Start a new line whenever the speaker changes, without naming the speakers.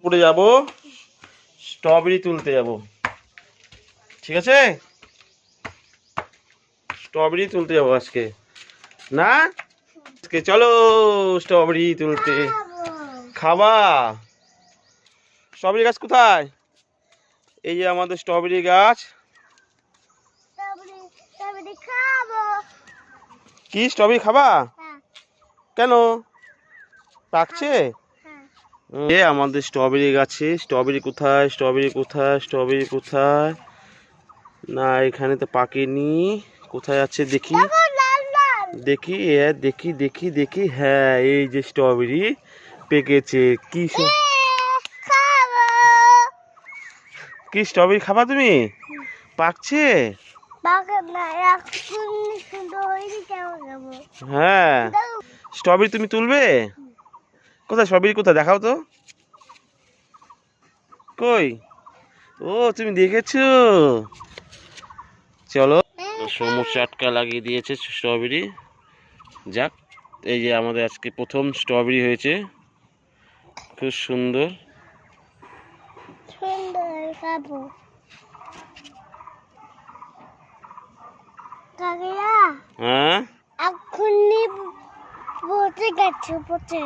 উপরে যাব, স্ট্রবেরি তুলতে যাব। ঠিক আছে, স্ট্রবেরি তুলতে যাবো আজকে না, আজকে চলো স্ট্রবেরি তুলতে। খাবা? স্ট্রবেরি গাছ কোথায়? এই যে আমাদের স্ট্রবেরি গাছ। কি স্ট্রবেরি খাবা? কেন, পাকছে? এ আমাদের স্ট্রবেরি গাছে স্ট্রবেরি কোথায়, স্ট্রবেরি কোথায়, স্ট্রবেরি কোথায়? না এখানে তো পাকেনি, কোথায় আছে দেখি দেখি দেখি দেখি দেখি। হ্যাঁ এই যে স্ট্রবেরি পেকেছে। কি স্ট্রবেরি খাবা তুমি? পাকছে? হ্যাঁ স্ট্রবেরি তুমি তুলবে? কোথায় স্ট্রবেরি, কোথায় দেখাও তো। কই? ও তুমি দেখেছো, চলো। সমুচ চাটকা লাগিয়ে দিয়েছে স্ট্রবেরি। যাক, এই যে আমাদের আজকে প্রথম স্ট্রবেরি হয়েছে, খুব সুন্দর।
খাবো
হ্যাঁ
এখনই পচে গেছে, পচে।